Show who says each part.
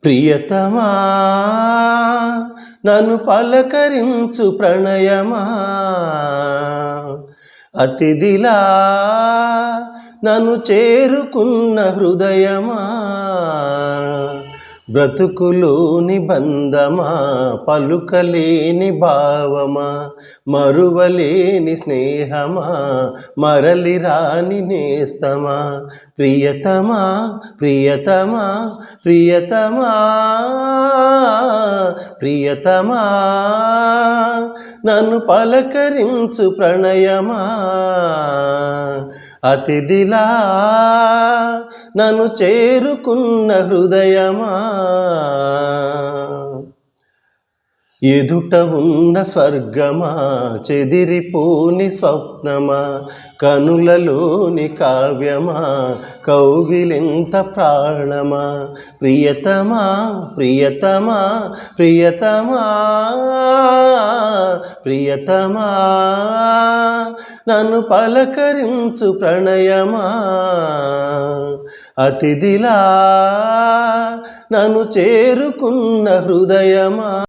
Speaker 1: ప్రియతమా నన్ను పలకరించు ప్రణయమా, అతిథిలా నన్ను చేరుకున్న హృదయమా, బ్రతుకులోని బంధమా, పలుకలేని భావమా, మరువలేని స్నేహమా, మరలి రాని నేస్తమా. ప్రియతమా ప్రియతమా ప్రియతమా ప్రియతమా నన్ను పలకరించు ప్రణయమా, అతిథిలా నన్ను చేరుకున్న హృదయమా. ఎదుట ఉన్న స్వర్గమా, చెదిరిపోని స్వప్నమా, కనులలోని కావ్యమా, కౌగిలింత ప్రాణమా. ప్రియతమా ప్రియతమా ప్రియతమా ప్రియతమా నన్ను పలకరించు ప్రణయమా, అతిథిలా నన్ను చేరుకున్న హృదయమా.